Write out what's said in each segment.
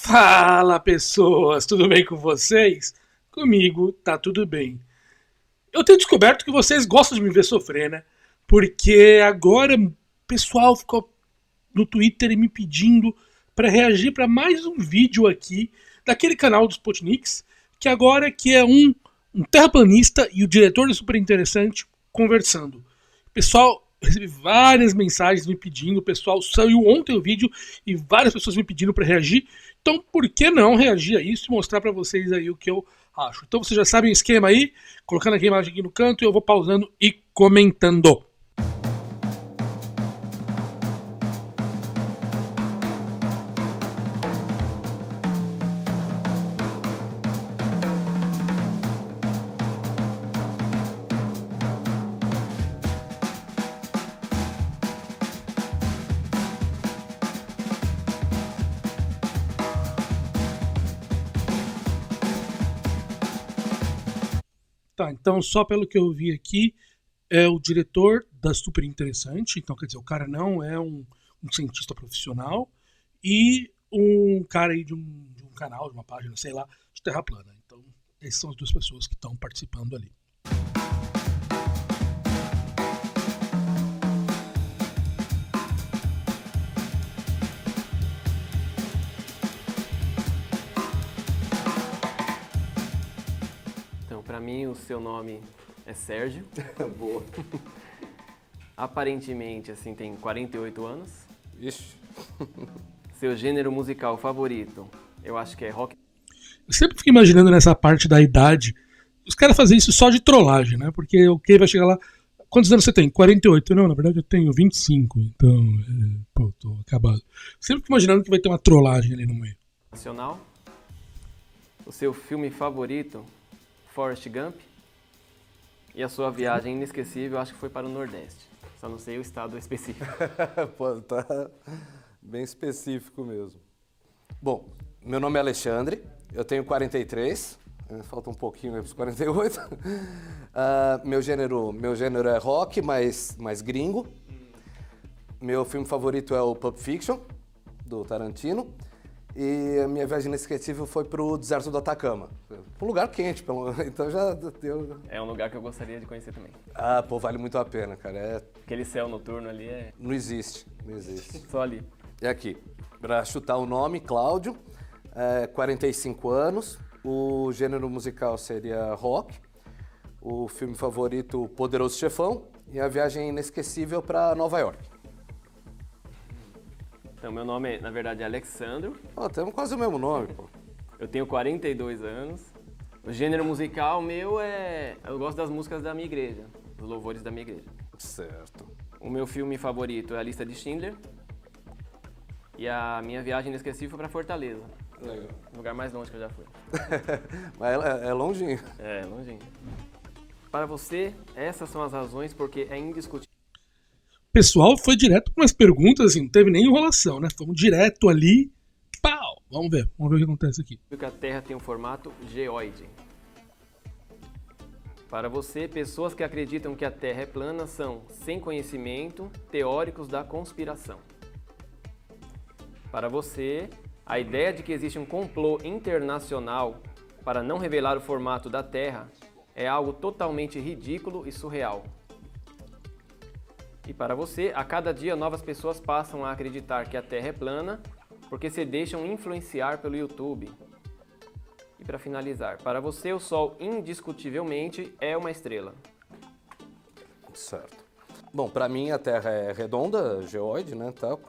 Fala, pessoas, tudo bem com vocês? Comigo tá tudo bem. Eu tenho descoberto que vocês gostam de me ver sofrer, né? Porque agora o pessoal ficou no Twitter me pedindo para reagir para mais um vídeo aqui daquele canal dos Sputniks, que agora que é um terraplanista e o diretor do Super Interessante conversando. Pessoal, recebi várias mensagens me pedindo, o pessoal saiu ontem o vídeo e várias pessoas me pedindo para reagir. Então, por que não reagir a isso e mostrar para vocês aí o que eu acho? Então, vocês já sabem o esquema aí, colocando aqui a imagem aqui no canto e eu vou pausando e comentando. Tá, então só pelo que eu vi aqui, é o diretor da Super Interessante, então quer dizer, o cara não é um cientista profissional, e um cara aí de um canal, de uma página, sei lá, de Terra Plana. Então, essas são as duas pessoas que estão participando ali. Então, para mim, o seu nome é Sérgio. Boa. Aparentemente, assim, tem 48 anos. Ixi. Seu gênero musical favorito, eu acho que é rock. Eu sempre fico imaginando nessa parte da idade, os caras fazem isso só de trollagem, né? Porque o que vai chegar lá. Quantos anos você tem? 48? Não, na verdade eu tenho 25, então. Pô, tô acabado. Sempre fico imaginando que vai ter uma trollagem ali no meio. Nacional. O seu filme favorito, Forrest Gump. E a sua viagem inesquecível, acho que foi para o Nordeste. Só não sei o estado específico. Pô, tá bem específico mesmo. Bom, meu nome é Alexandre, eu tenho 43, falta um pouquinho para os 48. Meu gênero é rock, mais gringo. Meu filme favorito é o Pulp Fiction, do Tarantino. E a minha viagem inesquecível foi pro deserto do Atacama. Um lugar quente, então já deu... É um lugar que eu gostaria de conhecer também. Ah, pô, vale muito a pena, cara. Aquele céu noturno ali é Não existe. só ali. É aqui. Pra chutar o nome, Cláudio, 45 anos. O gênero musical seria rock. O filme favorito, Poderoso Chefão. E a viagem inesquecível para Nova York. Então, meu nome, na verdade, é Alexandro. Ó, temos quase o mesmo nome, pô. Eu tenho 42 anos. O gênero musical meu é... Eu gosto das músicas da minha igreja, dos louvores da minha igreja. Certo. O meu filme favorito é A Lista de Schindler. E a minha viagem inesquecível foi para Fortaleza. Legal. O lugar mais longe que eu já fui. Mas é longinho. É, longinho. Para você, essas são as razões porque é indiscutível O pessoal foi direto para umas perguntas, assim, não teve nem enrolação, né? Fomos direto ali, pau! Vamos ver o que acontece aqui. que a Terra tem um formato geóide. Para você, pessoas que acreditam que a Terra é plana são, sem conhecimento, teóricos da conspiração. Para você, a ideia de que existe um complô internacional para não revelar o formato da Terra é algo totalmente ridículo e surreal. E para você, a cada dia novas pessoas passam a acreditar que a Terra é plana porque se deixam influenciar pelo YouTube. E para finalizar, para você o Sol indiscutivelmente é uma estrela. Certo. Bom, para mim a Terra é redonda, geóide, né, tal.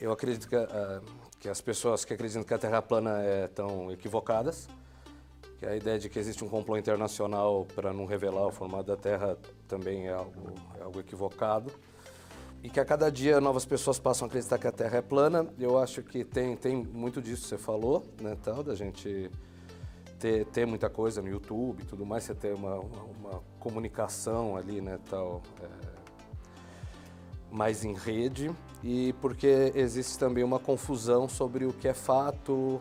Eu acredito que as pessoas que acreditam que a Terra é plana estão equivocadas, que a ideia de que existe um complô internacional para não revelar o formato da Terra também é algo equivocado. E que a cada dia novas pessoas passam a acreditar que a Terra é plana. Eu acho que tem muito disso que você falou, né, tal, da gente ter muita coisa no YouTube e tudo mais, você ter uma comunicação ali, né, tal, mais em rede. E porque existe também uma confusão sobre o que é fato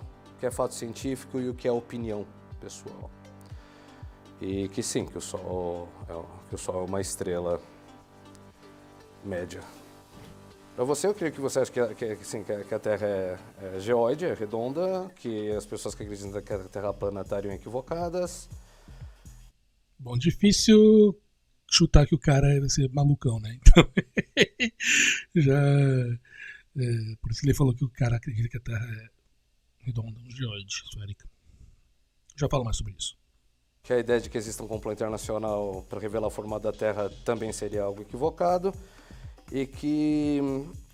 científico e o que é opinião pessoal. E que sim, que o Sol é uma estrela média. Para você, eu creio que você acha que a Terra é geóide, é redonda, que as pessoas que acreditam que a Terra é plana estariam equivocadas. Bom, difícil chutar que o cara vai ser malucão, né? Então, já... por isso que ele falou que o cara acredita que a Terra é redonda, um geóide, esférica. Já falo mais sobre isso. Que a ideia de que exista um complô internacional para revelar o formato da Terra também seria algo equivocado. E que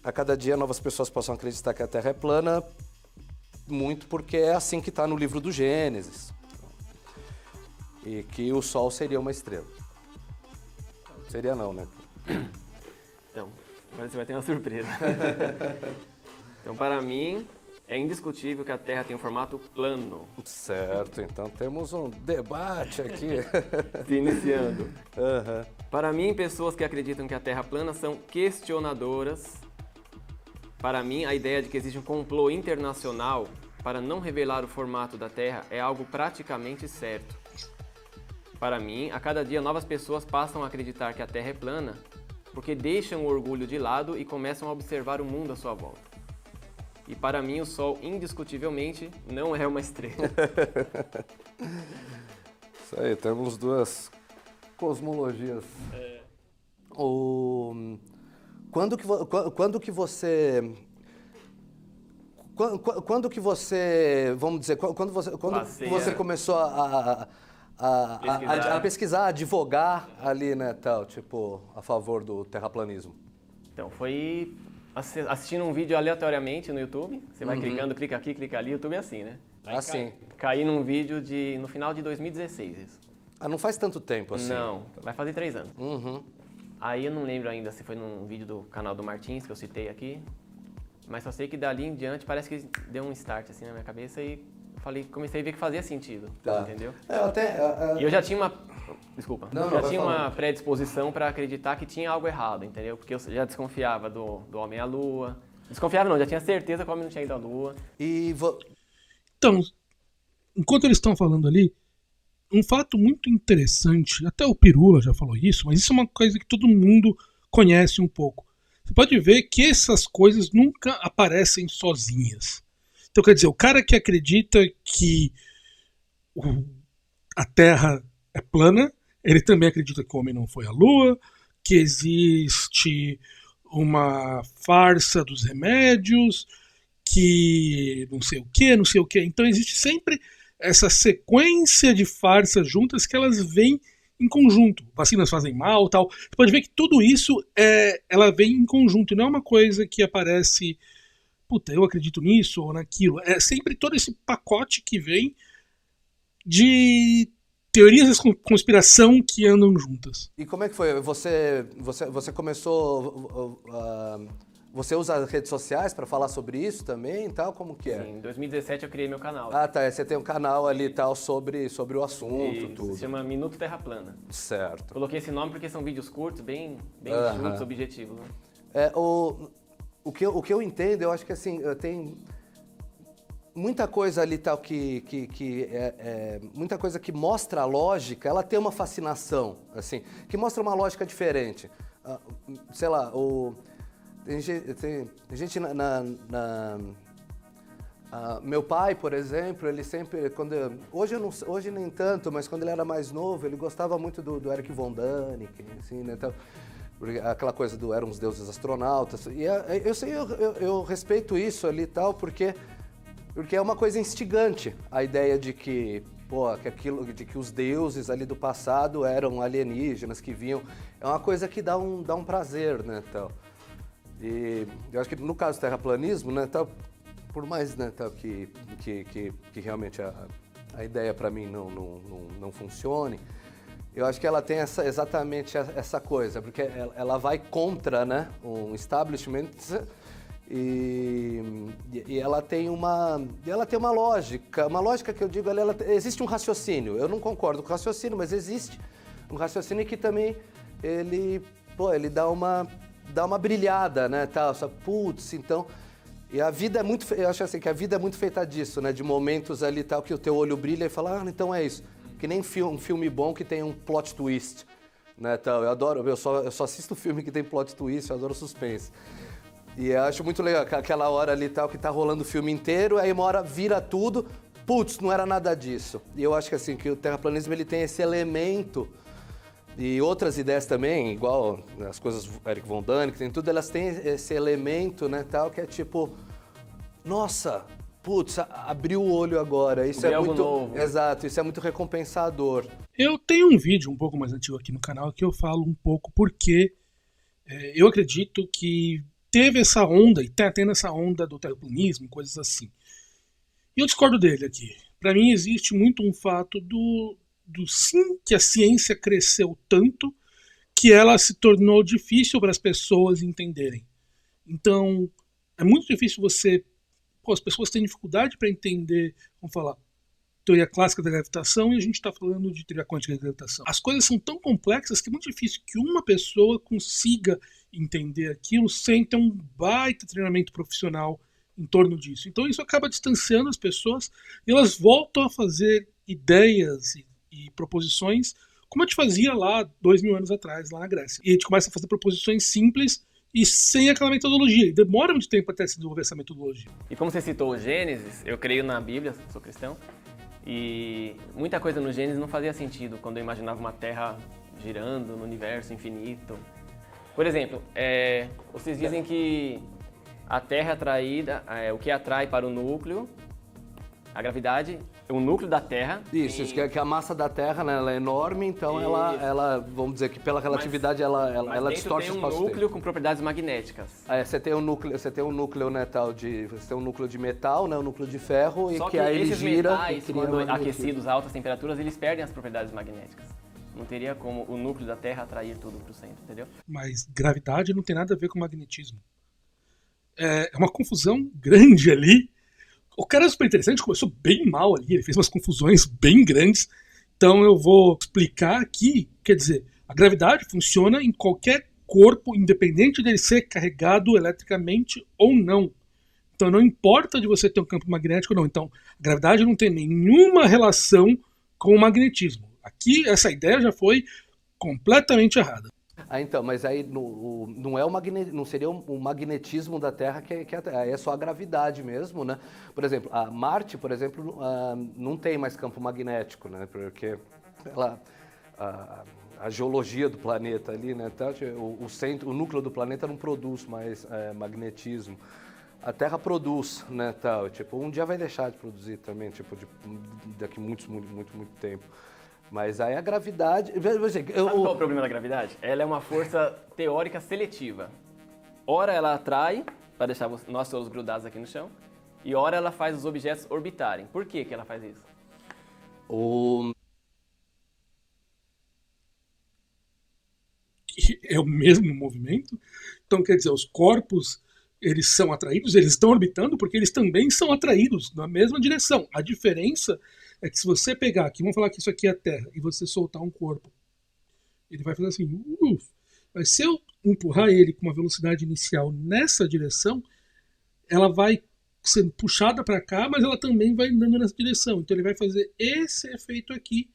a cada dia novas pessoas possam acreditar que a Terra é plana, muito porque é assim que está no livro do Gênesis. E que o Sol seria uma estrela. Seria não, né? Então, agora você vai ter uma surpresa. Então, para mim, é indiscutível que a Terra tem um formato plano. Certo, então temos um debate aqui. Se iniciando. Uhum. Para mim, pessoas que acreditam que a Terra é plana são questionadoras. Para mim, a ideia de que existe um complô internacional para não revelar o formato da Terra é algo praticamente certo. Para mim, a cada dia novas pessoas passam a acreditar que a Terra é plana porque deixam o orgulho de lado e começam a observar o mundo à sua volta. E para mim, o Sol, indiscutivelmente, não é uma estrela. Isso aí, temos duas cosmologias. Quando que você, vamos dizer, quando você começou a pesquisar, a advogar ali, né, tal, tipo, a favor do terraplanismo? Então, foi assistindo um vídeo aleatoriamente no YouTube. Você vai clicando, clica aqui, clica ali. O YouTube é assim, né? Assim. Caí num vídeo no final de 2016, isso. Ah, não faz tanto tempo assim? Não, vai fazer 3 anos. Uhum. Aí eu não lembro ainda se foi num vídeo do canal do Martins, que eu citei aqui. Mas só sei que dali em diante parece que deu um start assim na minha cabeça e comecei a ver que fazia sentido, tá. Entendeu? E eu já tinha uma... Desculpa. Já tinha uma predisposição para acreditar que tinha algo errado, entendeu? Porque eu já desconfiava do Homem à Lua. Desconfiava não, já tinha certeza que o homem não tinha ido à Lua. Então, enquanto eles estão falando ali, um fato muito interessante, até o Pirula já falou isso, mas isso é uma coisa que todo mundo conhece um pouco. Você pode ver que essas coisas nunca aparecem sozinhas. Então, quer dizer, o cara que acredita que a Terra é plana, ele também acredita que o homem não foi à Lua, que existe uma farsa dos remédios, que não sei o que. Então existe sempre essa sequência de farsas juntas que elas vêm em conjunto. Vacinas fazem mal, tal. Você pode ver que tudo isso ela vem em conjunto, não é uma coisa que aparece, puta, eu acredito nisso ou naquilo. É sempre todo esse pacote que vem de teorias de conspiração que andam juntas. E como é que foi? Você começou... Você usa as redes sociais para falar sobre isso também e tal? Como que é? Sim, em 2017 eu criei meu canal. Ah, tá. Você tem um canal ali e tal sobre o assunto, Isso, tudo. se chama Minuto Terra Plana. Certo. Coloquei esse nome porque são vídeos curtos, bem curtos, objetivos. Né? O que eu entendo, eu acho que assim, tem muita coisa ali tal muita coisa que mostra a lógica, ela tem uma fascinação, assim, que mostra uma lógica diferente. Sei lá, tem gente meu pai, por exemplo, ele sempre, hoje nem tanto, mas quando ele era mais novo, ele gostava muito do Erich von Däniken, assim, né, então, aquela coisa do eram os deuses astronautas, e eu respeito isso ali e tal, porque é uma coisa instigante, a ideia de que os deuses ali do passado eram alienígenas que vinham, é uma coisa que dá um prazer, né, tal. E eu acho que no caso do terraplanismo, né, tal, por mais, né, tal, que realmente a ideia para mim não funcione, eu acho que ela tem exatamente essa coisa, porque ela vai contra, né, um establishment e ela tem uma lógica que eu digo, existe um raciocínio, eu não concordo com o raciocínio, mas existe um raciocínio que também ele dá uma brilhada, né, tal, só, putz, então, e a vida eu acho assim, que a vida é muito feita disso, né, de momentos ali tal, que o teu olho brilha e fala, então é isso, que nem um filme bom que tem um plot twist, né, tal, eu só assisto filme que tem plot twist, eu adoro suspense. E eu acho muito legal aquela hora ali tal que tá rolando o filme inteiro, aí uma hora vira tudo, putz, não era nada disso. E eu acho que assim, que o terraplanismo ele tem esse elemento e outras ideias também, igual as coisas do Eric von Däniken, tem tudo, elas têm esse elemento, né, tal, que é tipo, nossa, putz, abriu o olho agora. Isso é muito novo. Exato, isso é muito recompensador. Eu tenho um vídeo um pouco mais antigo aqui no canal que eu falo um pouco porque eu acredito que teve essa onda e tá tendo essa onda do terraplanismo, coisas assim. E eu discordo dele aqui. Para mim existe muito um fato do sim que a ciência cresceu tanto que ela se tornou difícil para as pessoas entenderem. Então, é muito difícil você... as pessoas têm dificuldade para entender, vamos falar, teoria clássica da gravitação e a gente está falando de teoria quântica da gravitação. As coisas são tão complexas que é muito difícil que uma pessoa consiga entender aquilo sem ter um baita treinamento profissional em torno disso. Então isso acaba distanciando as pessoas e elas voltam a fazer ideias e proposições como a gente fazia lá 2000 anos atrás, lá na Grécia. E a gente começa a fazer proposições simples e sem aquela metodologia. E demora muito tempo até se desenvolver essa metodologia. E como você citou o Gênesis, eu creio na Bíblia, sou cristão, e muita coisa no Gênesis não fazia sentido quando eu imaginava uma Terra girando no universo infinito. Por exemplo, vocês dizem que a Terra é atraída, o que atrai para o núcleo, a gravidade, o núcleo da Terra. Isso que a massa da Terra, né, ela é enorme, então ela, vamos dizer que pela relatividade, ela distorce o espaço. Tem um núcleo com propriedades magnéticas. Você tem um núcleo, né, você tem um núcleo de metal, né, um núcleo de ferro, só e que aí ele gira. Metais, quando aquecidos a altas temperaturas, eles perdem as propriedades magnéticas. Não teria como o núcleo da Terra atrair tudo para o centro, entendeu? Mas gravidade não tem nada a ver com magnetismo. É uma confusão grande ali. O cara é super interessante, começou bem mal ali, ele fez umas confusões bem grandes. Então eu vou explicar aqui, quer dizer, a gravidade funciona em qualquer corpo, independente dele ser carregado eletricamente ou não. Então não importa de você ter um campo magnético ou não. Então a gravidade não tem nenhuma relação com o magnetismo. Aqui essa ideia já foi completamente errada. Então, mas aí não seria o magnetismo da Terra que é só a gravidade mesmo, né? Por exemplo, a Marte, por exemplo, não tem mais campo magnético, né? Porque a geologia do planeta ali, né? O núcleo do planeta não produz mais magnetismo. A Terra produz, né? Um dia vai deixar de produzir também, daqui muito tempo. Mas aí a gravidade... Sabe qual é o problema da gravidade? Ela é uma força teórica seletiva. Ora ela atrai, para deixar nós todos grudados aqui no chão, e ora ela faz os objetos orbitarem. Por que ela faz isso? É o mesmo movimento. Então, quer dizer, os corpos, eles são atraídos, eles estão orbitando porque eles também são atraídos na mesma direção. A diferença é que se você pegar aqui, vamos falar que isso aqui é a Terra, e você soltar um corpo, ele vai fazer assim, mas se eu empurrar ele com uma velocidade inicial nessa direção, ela vai sendo puxada para cá, mas ela também vai andando nessa direção. Então ele vai fazer esse efeito aqui,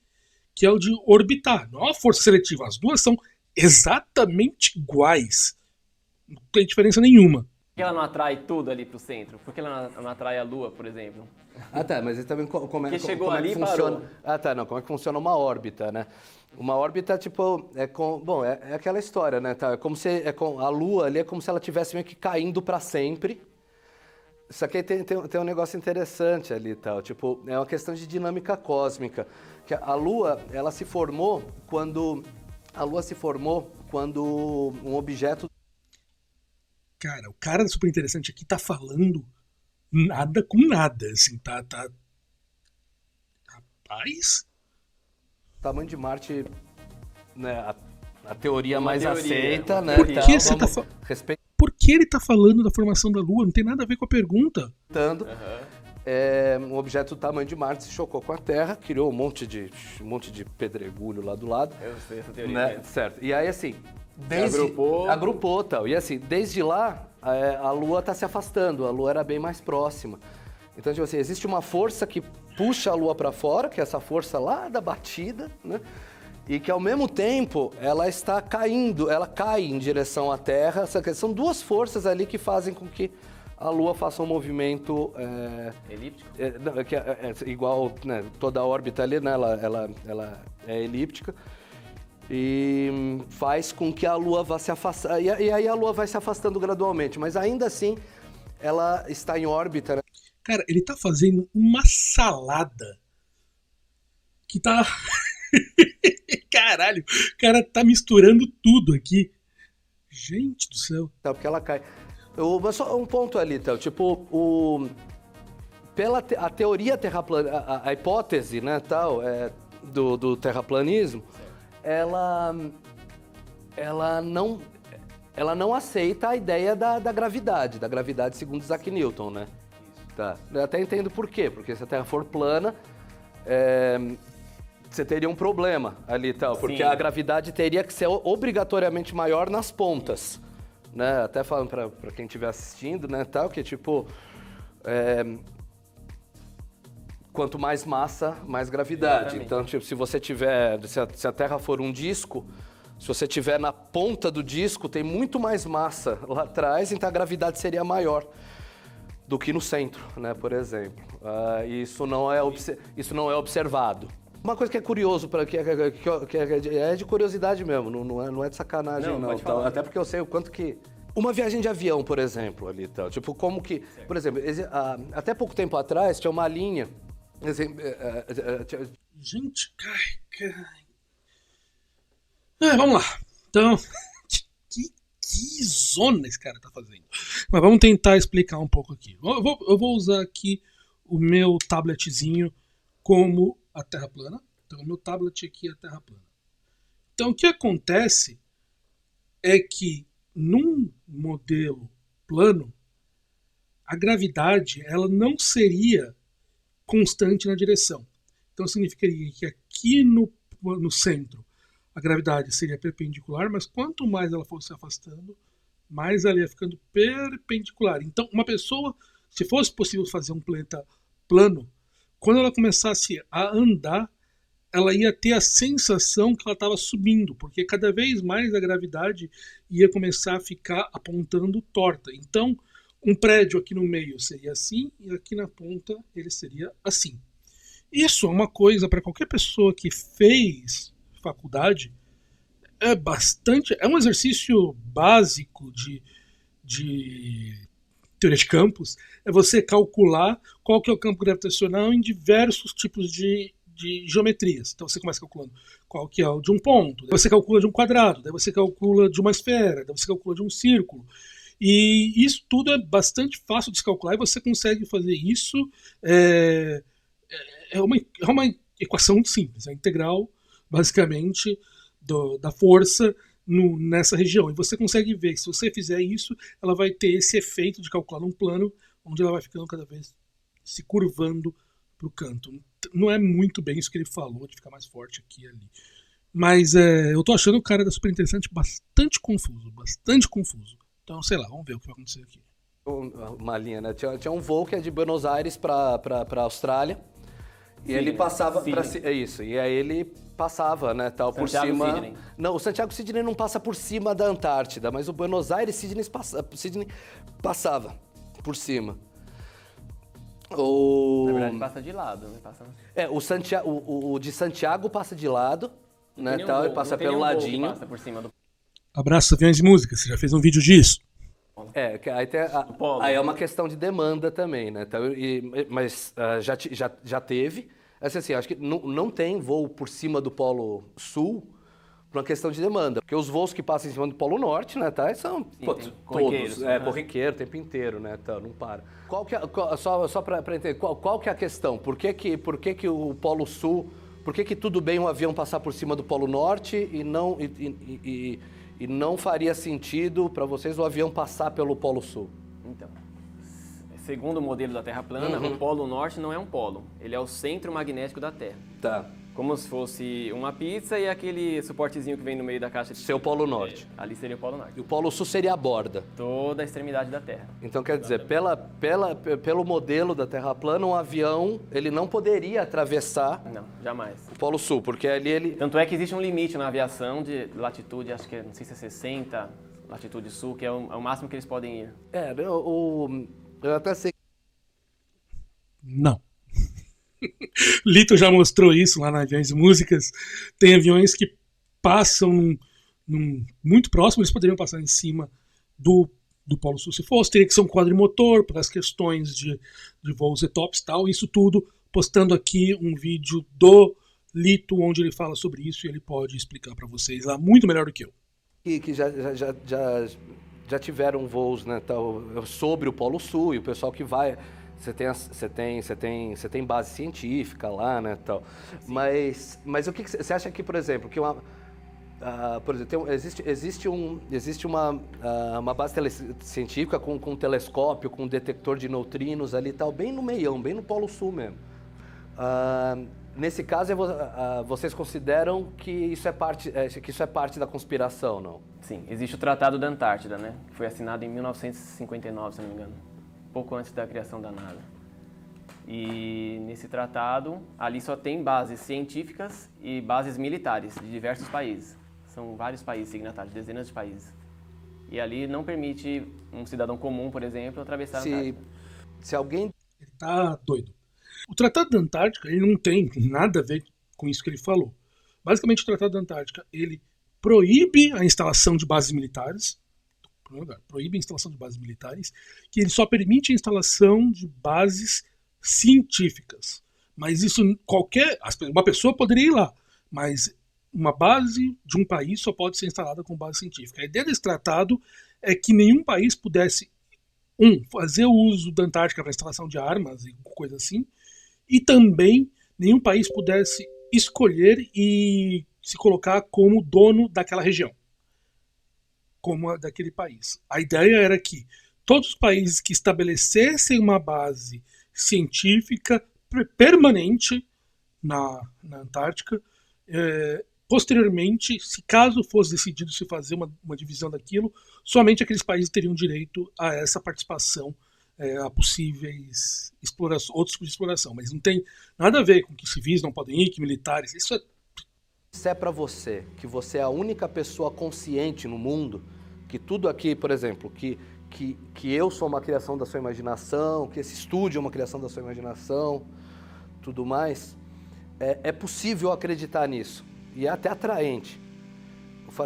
que é o de orbitar. Não é uma força seletiva, as duas são exatamente iguais. Não tem diferença nenhuma. Por que ela não atrai tudo ali para o centro? Por que ela não atrai a Lua, por exemplo? Mas também como é que funciona? Como é que funciona uma órbita, né? Uma órbita, é aquela história, né? É como se a Lua ali é como se ela estivesse meio que caindo para sempre. Isso aqui tem um negócio interessante ali, é uma questão de dinâmica cósmica. Que a Lua, ela se formou quando um objeto... Cara, o cara super interessante aqui tá falando nada com nada, assim, tá... Rapaz... O tamanho de Marte, né, a teoria mais aceita, né? Por que ele tá falando da formação da Lua? Não tem nada a ver com a pergunta. Um objeto do tamanho de Marte se chocou com a Terra, criou um monte de pedregulho lá do lado. Eu sei essa teoria. Né? Certo. E aí, assim... Agrupou tal. E assim, desde lá, a Lua está se afastando, a Lua era bem mais próxima. Então, existe uma força que puxa a Lua para fora, que é essa força lá da batida, né? e que ao mesmo tempo ela está caindo, ela cai em direção à Terra. São duas forças ali que fazem com que a Lua faça um movimento... Elíptico? Igual, né, toda a órbita ali, né, ela é elíptica. E faz com que a Lua vá se afastar. E aí a Lua vai se afastando gradualmente, mas ainda assim ela está em órbita, né? Cara, ele tá fazendo uma salada que tá... Caralho, o cara tá misturando tudo aqui. Gente do céu. Porque ela cai. Mas só um ponto ali, Théo. Tipo, a teoria terraplanista, a hipótese, né, tal, do terraplanismo, ela não aceita a ideia da gravidade segundo Isaac Newton, né? Tá. Eu até entendo por quê, porque se a Terra for plana, você teria um problema ali e tal, porque a gravidade teria que ser obrigatoriamente maior nas pontas, né? Até falando para quem estiver assistindo, né, tal, que tipo, quanto mais massa, mais gravidade. Exatamente. Então, tipo, se a Terra for um disco, se você tiver na ponta do disco, tem muito mais massa lá atrás, então a gravidade seria maior do que no centro, né, por exemplo. Isso não é observado. Uma coisa que é curioso, que é de curiosidade mesmo, não é de sacanagem não. Tal, até porque eu sei o quanto que... Uma viagem de avião, por exemplo, ali tal, tipo, como que... Por exemplo, até pouco tempo atrás tinha uma linha... Gente, vamos lá. Então, que zona esse cara tá fazendo? Mas vamos tentar explicar um pouco aqui. Eu vou usar aqui o meu tabletzinho como a Terra plana. Então, o meu tablet aqui é a Terra plana. Então, o que acontece é que num modelo plano, a gravidade ela não seria constante na direção. Então, significaria que aqui no centro a gravidade seria perpendicular, mas quanto mais ela fosse se afastando, mais ela ia ficando perpendicular. Então, uma pessoa, se fosse possível fazer um planeta plano, quando ela começasse a andar, ela ia ter a sensação que ela estava subindo, porque cada vez mais a gravidade ia começar a ficar apontando torta. Então, um prédio aqui no meio seria assim, e aqui na ponta ele seria assim. Isso é uma coisa para qualquer pessoa que fez faculdade, é um exercício básico de teoria de campos, é você calcular qual que é o campo gravitacional em diversos tipos de geometrias. Então você começa calculando qual que é o de um ponto, daí você calcula de um quadrado, daí você calcula de uma esfera, daí você calcula de um círculo. E isso tudo é bastante fácil de se calcular e você consegue fazer isso. É uma equação muito simples, é a integral, basicamente, da força nessa região. E você consegue ver que se você fizer isso, ela vai ter esse efeito de calcular num plano onde ela vai ficando cada vez se curvando para o canto. Não é muito bem isso que ele falou, de ficar mais forte aqui e ali. Mas eu tô achando o cara da Super Interessante bastante confuso. Então, sei lá, vamos ver o que vai acontecer aqui. Uma linha, né? Tinha um voo que é de Buenos Aires para Austrália. E Sydney, ele passava... Sydney. E aí ele passava, né, tal, por cima... Sydney. Não, o Santiago Sydney não passa por cima da Antártida, mas o Buenos Aires Sydney passava por cima. Na verdade, passa de lado, né? O de Santiago passa de lado, né, tal, ele passa pelo ladinho. Passa por cima do... Abraço, aviões de música, você já fez um vídeo disso? Aí é uma questão de demanda também, né? Mas já teve. Assim, acho que não tem voo por cima do Polo Sul por uma questão de demanda. Porque os voos que passam em cima do Polo Norte, né, tá, são todos corriqueiro o tempo inteiro, né? Tá, não para. Só para entender, qual que é a questão? Por que o Polo Sul... Por que tudo bem um avião passar por cima do Polo Norte e não faria sentido para vocês o avião passar pelo Polo Sul? Então, segundo o modelo da Terra plana, o Polo Norte não é um polo. Ele é o centro magnético da Terra. Tá. Como se fosse uma pizza e aquele suportezinho que vem no meio da caixa. Seu Polo Norte. Ali seria o Polo Norte. E o Polo Sul seria a borda. Toda a extremidade da Terra. Então, quer dizer, pelo modelo da Terra plana, um avião ele não poderia atravessar Não, jamais. o Polo Sul, porque ali ele... Tanto é que existe um limite na aviação de latitude, acho que não sei se é 60, latitude sul, que é o máximo que eles podem ir. Eu até sei. Não. Lito já mostrou isso lá na Aviões e Músicas. Tem aviões que passam muito próximo, eles poderiam passar em cima do Polo Sul. Se fosse, teria que ser um quadrimotor, pelas questões de voos ETOPS e tal. Isso tudo, postando aqui um vídeo do Lito, onde ele fala sobre isso e ele pode explicar para vocês lá muito melhor do que eu. Que já tiveram voos, né, tal, sobre o Polo Sul, e o pessoal que vai... Você tem base científica lá, né, tal. Mas o que você acha que, por exemplo, que por exemplo, existe uma base científica com um telescópio, com um detector de neutrinos ali e tal, bem no meião, bem no Polo Sul mesmo. Nesse caso, vocês consideram que isso é parte da conspiração, não? Sim, existe o Tratado da Antártida, né, que foi assinado em 1959, se não me engano. Pouco antes da criação da NASA. E nesse tratado, ali só tem bases científicas e bases militares de diversos países. São vários países signatários, dezenas de países. E ali não permite um cidadão comum, por exemplo, atravessar a Antártida. Se alguém... Ele tá doido. O Tratado da Antártica, ele não tem nada a ver com isso que ele falou. Basicamente, o Tratado da Antártica, ele proíbe a instalação de bases militares, proíbe a instalação de bases militares, que ele só permite a instalação de bases científicas. Mas isso uma pessoa poderia ir lá, mas uma base de um país só pode ser instalada com base científica. A ideia desse tratado é que nenhum país pudesse fazer o uso da Antártica para instalação de armas e coisa assim, e também nenhum país pudesse escolher e se colocar como dono daquela região, como a daquele país. A ideia era que todos os países que estabelecessem uma base científica permanente na Antártica, posteriormente, se caso fosse decidido se fazer uma divisão daquilo, somente aqueles países teriam direito a essa participação, a possíveis outros tipos de exploração. Mas não tem nada a ver com que civis não podem ir, que militares. Isso é... Se é para você, que você é a única pessoa consciente no mundo, que tudo aqui, por exemplo, que eu sou uma criação da sua imaginação, que esse estúdio é uma criação da sua imaginação, tudo mais, é possível acreditar nisso. E é até atraente.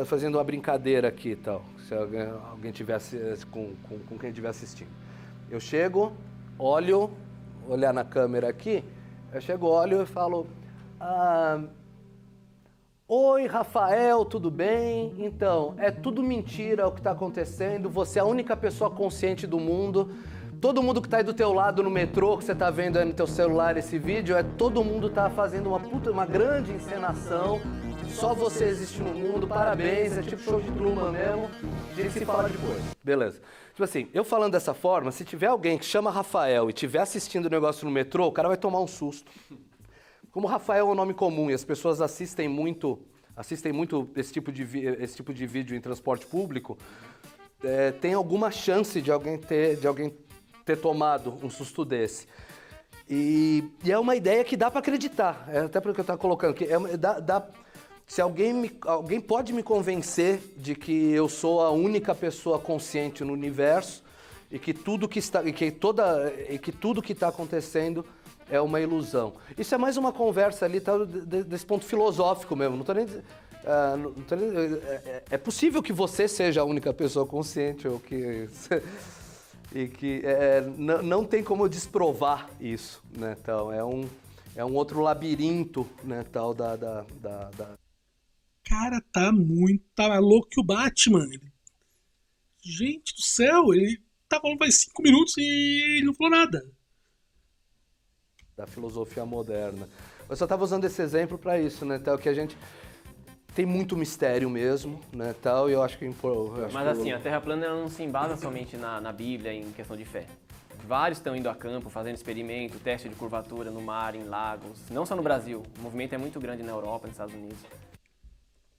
Fazendo uma brincadeira aqui e tal, se alguém tivesse com quem estiver assistindo. Eu chego, olhar na câmera aqui, olho e falo... Oi, Rafael, tudo bem? Então, é tudo mentira o que está acontecendo, você é a única pessoa consciente do mundo, todo mundo que está aí do teu lado no metrô, que você está vendo aí no teu celular esse vídeo, todo mundo está fazendo uma grande encenação, só você existe no mundo, parabéns, é tipo show de Truman mesmo, a gente se fala depois. Beleza. Tipo assim, eu falando dessa forma, se tiver alguém que chama Rafael e estiver assistindo o negócio no metrô, o cara vai tomar um susto. Como Rafael é um nome comum e as pessoas assistem muito esse tipo de vídeo em transporte público, tem alguma chance de alguém ter tomado um susto desse. E é uma ideia que dá para acreditar, até porque eu estava colocando, que se alguém pode me convencer de que eu sou a única pessoa consciente no universo e que tudo que está acontecendo é uma ilusão. Isso é mais uma conversa ali, tá, desse ponto filosófico mesmo. É possível que você seja a única pessoa consciente ou que e que não tem como desprovar isso, né? Então é um outro labirinto, né? Tal da. Cara, tá mais louco que o Batman. Gente do céu, ele tá falando faz 5 minutos e ele não falou nada. Da filosofia moderna. Eu só estava usando esse exemplo para isso, né, tal, que a gente tem muito mistério mesmo, né, tal, e eu acho que... Mas assim, a Terra plana ela não se embasa somente na Bíblia em questão de fé. Vários estão indo a campo, fazendo experimento, teste de curvatura no mar, em lagos. Não só no Brasil, o movimento é muito grande na Europa, nos Estados Unidos.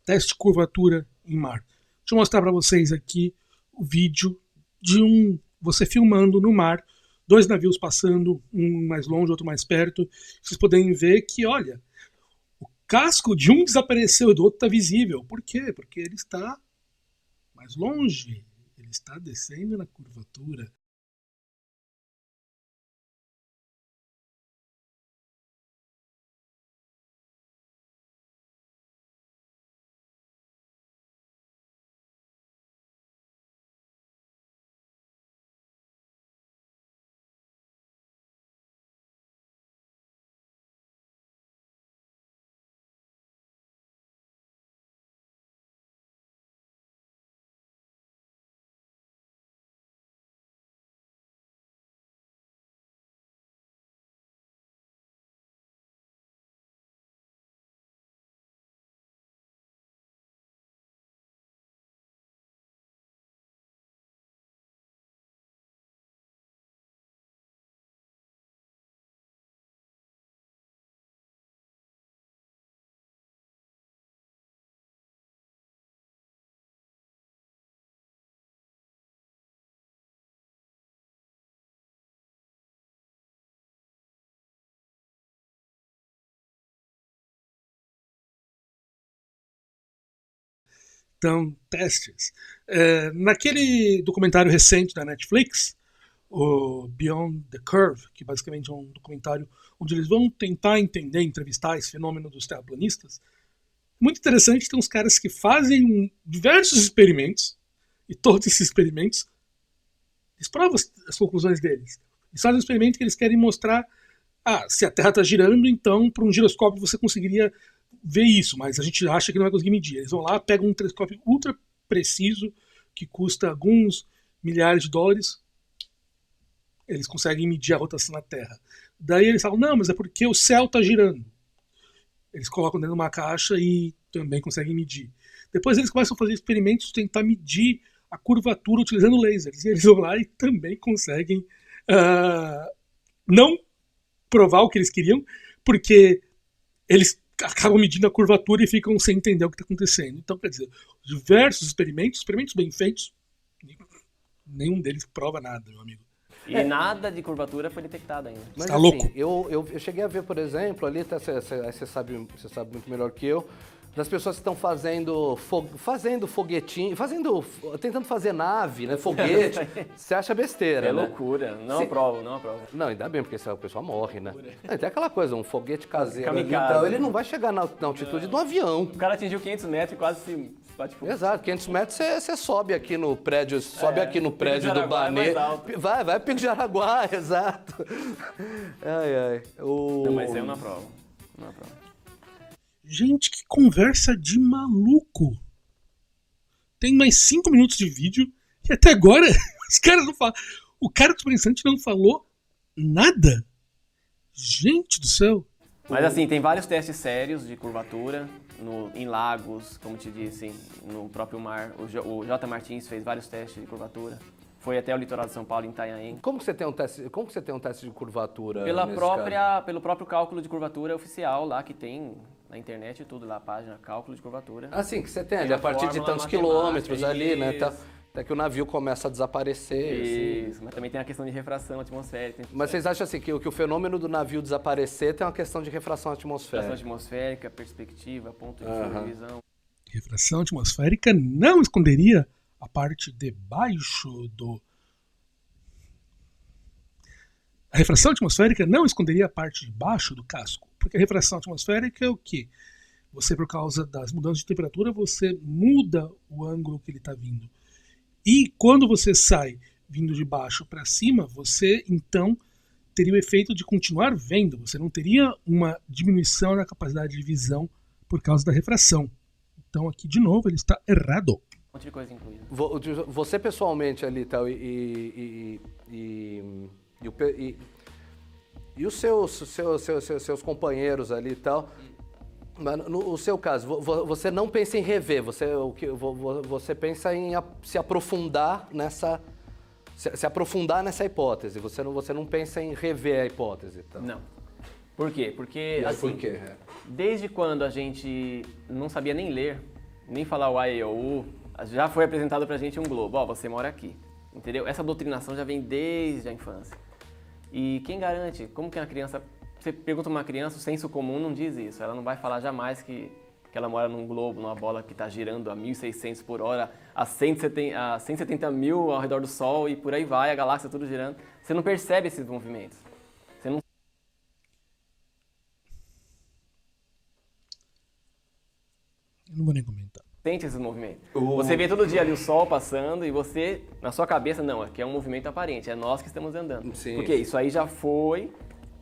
Teste de curvatura em mar. Deixa eu mostrar para vocês aqui o vídeo de você filmando no mar, 2 navios passando, um mais longe, outro mais perto. Vocês podem ver que, olha, o casco de um desapareceu e do outro está visível. Por quê? Porque ele está mais longe, ele está descendo na curvatura. Então, testes. Naquele documentário recente da Netflix, o Beyond the Curve, que basicamente é um documentário onde eles vão tentar entender, entrevistar esse fenômeno dos terraplanistas, muito interessante, tem uns caras que fazem diversos experimentos, e todos esses experimentos, eles provam as conclusões deles. Eles fazem um experimento que eles querem mostrar, se a Terra está girando, então, por um giroscópio você conseguiria ver isso, mas a gente acha que não vai conseguir medir. Eles vão lá, pegam um telescópio ultra preciso, que custa alguns milhares de dólares, eles conseguem medir a rotação da Terra. Daí eles falam, não, mas é porque o céu está girando. Eles colocam dentro de uma caixa e também conseguem medir. Depois eles começam a fazer experimentos, tentar medir a curvatura utilizando lasers. E eles vão lá e também conseguem não provar o que eles queriam, porque eles acabam medindo a curvatura e ficam sem entender o que está acontecendo. Então, quer dizer, diversos experimentos bem feitos, nenhum deles prova nada, meu amigo. E nada de curvatura foi detectado ainda. Mas tá assim, louco? eu cheguei a ver, por exemplo, ali, você sabe muito melhor que eu, das pessoas que estão fazendo foguetinho, tentando fazer nave, né, foguete. Você acha besteira, É né? loucura, não aprovo. Não, ainda bem, porque senão o pessoal morre, né? Tem aquela coisa, um foguete caseiro ali, Kamikaze. então, ele não vai chegar na altitude do avião. O cara atingiu 500 metros e quase se bate por... Exato, 500 metros você sobe aqui no prédio, Pico de do Jaraguá é Banê. mais alto. Vai Pico de Jaraguá, exato. Não, mas eu não aprovo. Não aprovo. Gente, que conversa de maluco. Tem mais 5 minutos de vídeo e até agora os caras não falam. O cara do Expressante não falou nada. Gente do céu. Mas assim, tem vários testes sérios de curvatura em lagos, como te disse, no próprio mar. O J. Martins fez vários testes de curvatura. Foi até o litoral de São Paulo, em Itanhaém. Como que você tem um teste de curvatura? Pelo próprio cálculo de curvatura oficial lá que tem na internet e tudo lá, a página cálculo de curvatura. Assim, que você tem ali Tem a partir de fórmula tantos matemática, quilômetros ali, né? isso. Até que o navio começa a desaparecer. Isso, Assim. mas também tem a questão de refração atmosférica. Mas vocês acham assim que o fenômeno do navio desaparecer tem uma questão de refração atmosférica? Refração atmosférica, perspectiva, ponto de fuga de visão. Refração atmosférica não esconderia a parte de baixo do... A refração atmosférica não esconderia a parte de baixo do casco, porque a refração atmosférica é o quê? Você, por causa das mudanças de temperatura, você muda o ângulo que ele está vindo. E quando você sai vindo de baixo para cima, você então teria o efeito de continuar vendo. Você não teria uma diminuição na capacidade de visão por causa da refração. Então aqui, de novo, ele está errado. Um monte de coisa incluída. Você pessoalmente ali tal, e os seus companheiros ali e tal, mas no seu caso, você não pensa em rever, você pensa em se aprofundar nessa se aprofundar nessa hipótese. Você não pensa em rever a hipótese. Então. Não. Por quê? Porque, Por quê? desde quando a gente não sabia nem ler, nem falar o A, E, I, O, U, já foi apresentado pra gente um globo. Ó, você mora aqui. Entendeu? Essa doutrinação já vem desde a infância. E quem garante? Como que uma criança... Você pergunta uma criança, o senso comum não diz isso. Ela não vai falar jamais que ela mora num globo, numa bola que está girando a 1.600 por hora, a 170 mil ao redor do Sol e por aí vai, a galáxia tudo girando. Você não percebe esses movimentos. Você não Eu não vou nem comentar. sente esses movimentos. Você vê todo dia ali o Sol passando e você, na sua cabeça, não, aqui é um movimento aparente, é nós que estamos andando. Sim. Porque isso aí já foi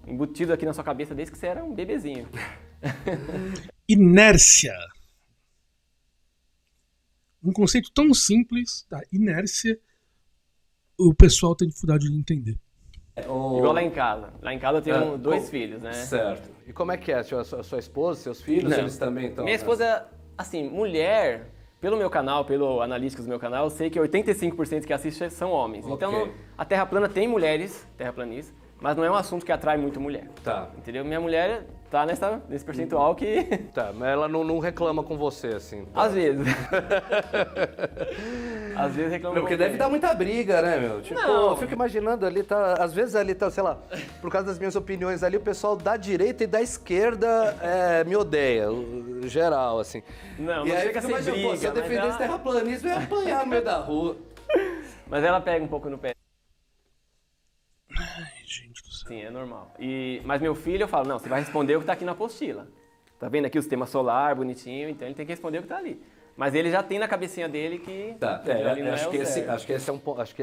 embutido aqui na sua cabeça desde que você era um bebezinho. Inércia. Um conceito tão simples da inércia, o pessoal tem dificuldade de entender. Igual lá em casa. Lá em casa eu tenho dois filhos, né? Certo. E como é que é? A sua esposa, seus filhos, Não. eles também estão... Minha esposa, assim, mulher, pelo meu canal, pelo Analytics do meu canal, eu sei que 85% que assistem são homens. Ok. Então, a Terra plana tem mulheres, terraplanistas, mas não é um assunto que atrai muito mulher. Tá. Entendeu? Minha mulher tá nesse percentual que... Tá, mas ela não reclama com você, assim. Tá? Às vezes. Às vezes reclama. Porque deve dar muita briga, né, meu? Tipo, Não. eu fico imaginando ali, tá... Às vezes ali tá, sei lá, por causa das minhas opiniões ali, o pessoal da direita e da esquerda me odeia, geral, assim. Não E aí chega a fica ser imaginando, pô, briga, se eu mas defendesse ela- terraplanismo, eu ia apanhar no meio da rua. Mas ela pega um pouco no pé. Ai, gente do céu. Sim, é normal. Mas meu filho, eu falo, não, você vai responder o que tá aqui na apostila. Tá vendo aqui o sistema solar, bonitinho, então ele tem que responder o que tá ali. Mas ele já tem na cabecinha dele que Tá, ali não acho, é que o esse, certo. acho que esse é um ponto, acho que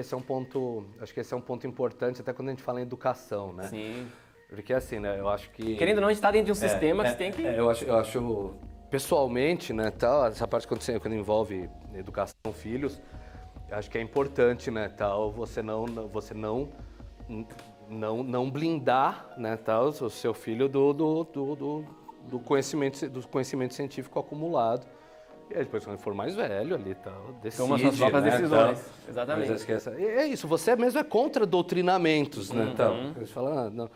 esse é um ponto importante até quando a gente fala em educação, né? Sim. Porque assim, né, eu acho que... Querendo ou não, a gente tá dentro de um sistema que você tem que... eu acho, pessoalmente, né, tal, essa parte quando envolve educação, filhos, eu acho que é importante, né, tal, você não blindar, né, tal, o seu filho do conhecimento científico acumulado. E aí depois, quando ele for mais velho ali, tal, decide, Toma suas próprias né, decisões. tal. Exatamente. Mas acho que é isso, você mesmo é contra doutrinamentos, né, Uhum. tal. Eles falam, não...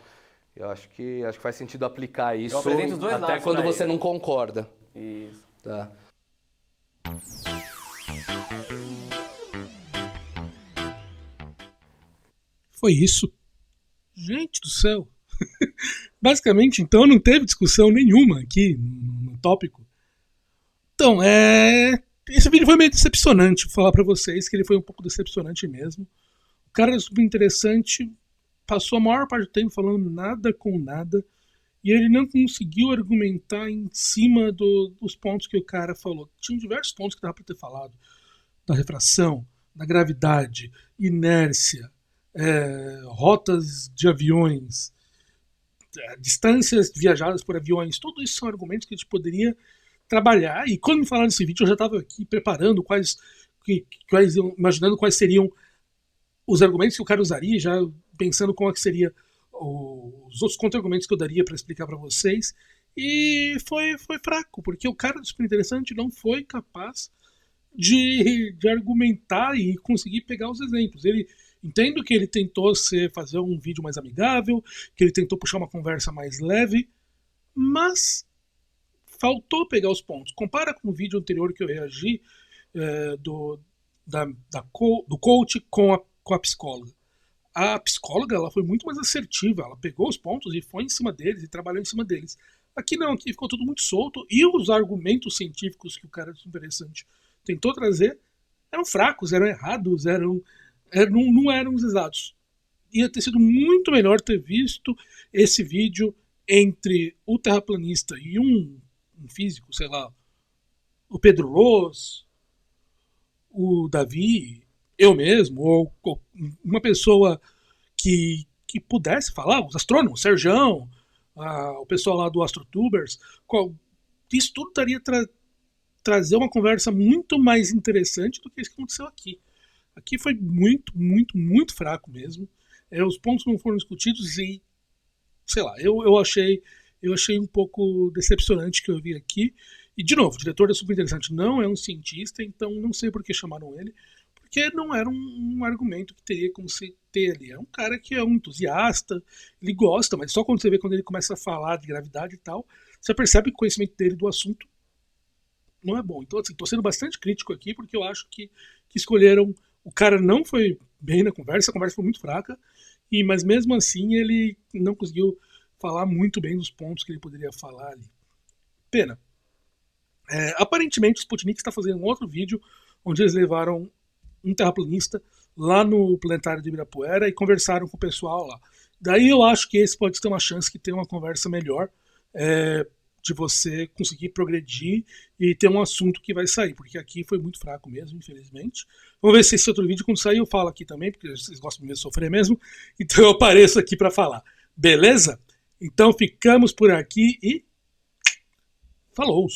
Eu acho que faz sentido aplicar isso apresento os dois até lados quando pra você ele. não concorda. Isso. Tá. Foi isso. Gente do céu. Basicamente, então, não teve discussão nenhuma aqui no tópico. Então, esse vídeo foi meio decepcionante. Vou falar pra vocês que ele foi um pouco decepcionante mesmo. O cara é super interessante, passou a maior parte do tempo falando nada com nada, e ele não conseguiu argumentar em cima dos pontos que o cara falou. Tinha diversos pontos que dava pra ter falado. Da refração, da gravidade, inércia, rotas de aviões, distâncias viajadas por aviões. Tudo isso são argumentos que a gente poderia trabalhar. E quando me falaram desse vídeo, eu já estava aqui preparando imaginando quais seriam os argumentos que o cara usaria, já pensando como é que seria os outros contra-argumentos que eu daria para explicar para vocês. E foi fraco, porque o cara do Super Interessante não foi capaz de argumentar e conseguir pegar os exemplos. Entendo que ele tentou fazer um vídeo mais amigável, que ele tentou puxar uma conversa mais leve, mas faltou pegar os pontos. Compara com o vídeo anterior que eu reagi do coach com a psicóloga. A psicóloga ela foi muito mais assertiva, ela pegou os pontos e foi em cima deles e trabalhou em cima deles. Aqui não, aqui ficou tudo muito solto e os argumentos científicos que o cara interessante tentou trazer eram fracos, eram errados, não eram os exatos. Ia ter sido muito melhor ter visto esse vídeo entre o terraplanista e um físico, sei lá, o Pedro Loz, o Davi, eu mesmo, ou uma pessoa que pudesse falar, os astrônomos, Serjão, o pessoal lá do AstroTubers, isso tudo estaria trazer uma conversa muito mais interessante do que isso que aconteceu aqui. Aqui foi muito, muito, muito fraco mesmo. Os pontos não foram discutidos e, sei lá, eu achei um pouco decepcionante que eu vi aqui. E, de novo, o diretor é super interessante, não é um cientista, então não sei por que chamaram ele, porque não era um argumento que teria como se ter ali. É um cara que é um entusiasta, ele gosta, mas só quando você vê quando ele começa a falar de gravidade e tal, você percebe que o conhecimento dele do assunto não é bom. Então, assim, tô sendo bastante crítico aqui, porque eu acho que escolheram. O cara não foi bem na conversa, a conversa foi muito fraca, mas mesmo assim ele não conseguiu falar muito bem dos pontos que ele poderia falar ali. Pena. Aparentemente o Sputnik está fazendo um outro vídeo onde eles levaram um terraplanista lá no planetário de Ibirapuera e conversaram com o pessoal lá. Daí eu acho que esse pode ter uma chance de ter uma conversa melhor, de você conseguir progredir e ter um assunto que vai sair, porque aqui foi muito fraco mesmo, infelizmente. Vamos ver se esse outro vídeo, quando sair, eu falo aqui também, porque vocês gostam de me sofrer mesmo, então eu apareço aqui para falar. Beleza? Então ficamos por aqui e falou!